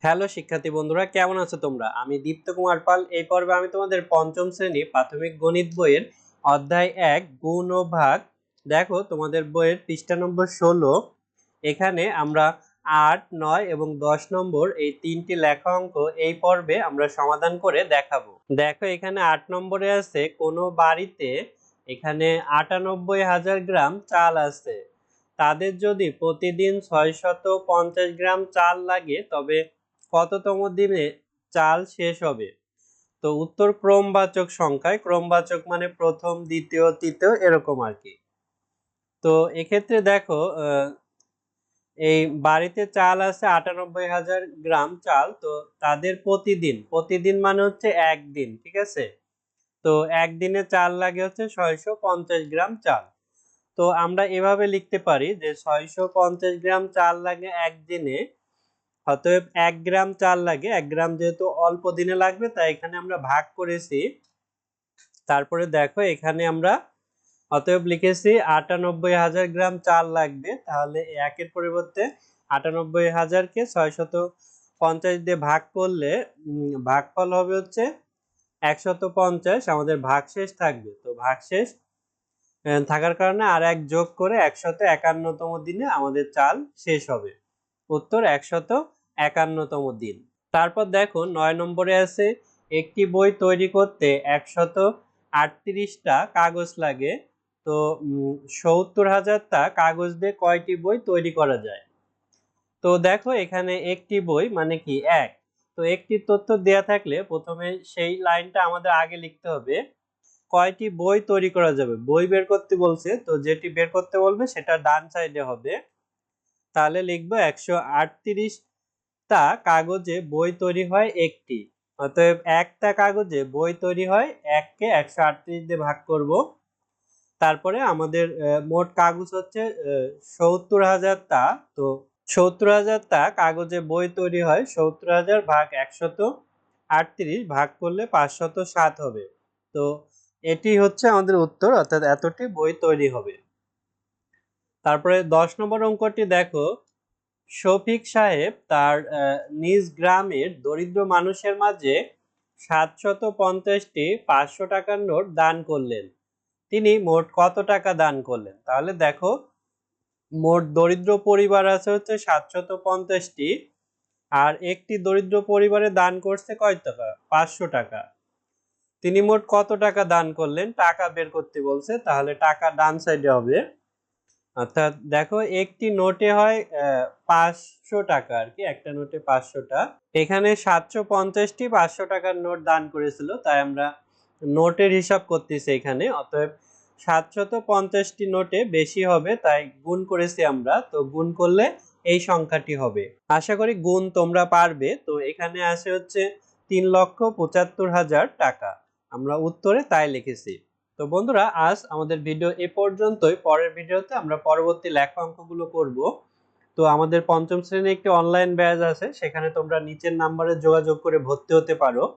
Hello শিক্ষার্থী বন্ধুরা, কেমন আছো তোমরা? আমি দীপ্ত কুমার পাল। এই পর্বে আমি তোমাদের পঞ্চম শ্রেণী প্রাথমিক গণিত বইয়ের অধ্যায় ১ গুণ ও ভাগ। দেখো তোমাদের বইয়ের পৃষ্ঠা নম্বর ১৬। এখানে আমরা ৮, ৯ এবং ১০ নম্বর এই তিনটি লেখা অঙ্ক এই পর্বে আমরা সমাধান করে দেখাবো। দেখো এখানে ৮ নম্বরে আছে, কোনো বাড়িতে এখানে ৯৮,০০০ গ্রাম চাল আছে। তাদের যদি প্রতিদিন ৬৫০ গ্রাম চাল লাগে তবে কততম দিনে চাল শেষ হবে? তো উত্তর ক্রমবাচক সংখ্যায়, ক্রমবাচক মানে প্রথম, দ্বিতীয়, তৃতীয় এরকম আর কি। তো এক্ষেত্রে দেখো এই বাড়িতে চাল আছে ৯৮,০০০ গ্রাম চাল। তো তাদের প্রতিদিন, প্রতিদিন মানে হচ্ছে একদিন, ঠিক আছে? তো একদিনে চাল লাগে হচ্ছে ৬৫০ গ্রাম চাল। তো আমরা এভাবে লিখতে পারি যে ৬৫০ গ্রাম চাল লাগে একদিনে, অতএব ১ গ্রাম চাল লাগে। ১ গ্রাম যেহেতু অল্প দিনে লাগবে তাই এখানে আমরা ভাগ করেছি। তারপরে দেখো এখানে আমরা অতএব লিখেছি ৯৮,০০০ গ্রাম চাল লাগবে। তাহলে ১ এর পরিবর্তে ৯৮,০০০ কে ৬৫০ দিয়ে ভাগ করলে ভাগফল হবে হচ্ছে ১৫০। আমাদের ভাগশেষ থাকবে। তো ভাগশেষ থাকার কারণে আর ১ যোগ করে ১৫১তম দিনে আমাদের চাল শেষ হবে। উত্তর ১৫১তম দিন। তারপর দেখো ৯ নম্বরে আছে, একটি বই তৈরি করতে ১৩৮টা কাগজ লাগে। তো ৭০,০০০টা কাগজ দিয়ে কয়টি বই তৈরি করা যায়? তো দেখো এখানে একটি বই মানে কি ১। তো একটি তথ্য দেয়া থাকলে প্রথমে সেই লাইনটা আমাদের আগে লিখতে হবে। কয়টি বই তৈরি করা যাবে? বই বের করতে বলছে, তো যেটি বের করতে বলবে সেটা ডান সাইডে হবে। তাহলে লিখবো ১৩৮টা কাগজে বই তৈরি হয় একটি। অতএব একটা কাগজে বই তৈরি হয়, ১ কে ১৩৮ দিয়ে ভাগ করব। তারপরে আমাদের মোট কাগজ হচ্ছে ৭০,০০০টা। তো ৭০,০০০টা কাগজে বই তৈরি হয়, ৭০,০০০ ভাগ ১৩৮ ভাগ করলে ৫০৭ হবে। তো এটি হচ্ছে আমাদের উত্তর, অর্থাৎ এতটি বই তৈরি হবে। তারপরে ১০ নম্বর অঙ্কটি দেখো, শফিক সাহেব তার নিজ গ্রামের দরিদ্র মানুষের মাঝে ৭৫০টি ৫০০ টাকার নোট দান করলেন। তিনি মোট কত টাকা দান করলেন? তাহলে দেখো মোট দরিদ্র পরিবার আছে হচ্ছে ৭৫০টি, আর একটি দরিদ্র পরিবারে দান করছে কয় টাকা? ৫০০ টাকা। তিনি মোট কত টাকা দান করলেন? টাকা বের করতে বলছে, তাহলে টাকা ডান সাইডে হবে। অর্থাৎ দেখো একটি নোটে হয় ৫০০ টাকা আর কি, একটা নোটে ৫০০টা। এখানে ৭৫০টি ৫০০ টাকার নোট দান করেছিল, তাই আমরা নোটের হিসাব করতেছি এখানে। অতএব ৭৫০টি নোটে বেশি হবে, তাই গুণ করেছি আমরা। তো গুণ করলে এই সংখ্যাটি হবে। আশা করি গুণ তোমরা পারবে। তো এখানে আসে হচ্ছে ৩,৭৫,০০০ টাকা। আমরা উত্তরে তাই লিখেছি। তো বন্ধুরা, আজ আমাদের ভিডিও এ পর্যন্তই। পরের ভিডিওতে আমরা পরবর্তী লেখা অঙ্কগুলো করব। তো আমাদের পঞ্চম শ্রেণীর একটি অনলাইন ব্যাচ আছে, সেখানে তোমরা নিচের নাম্বারে যোগাযোগ করে ভর্তি হতে পারো।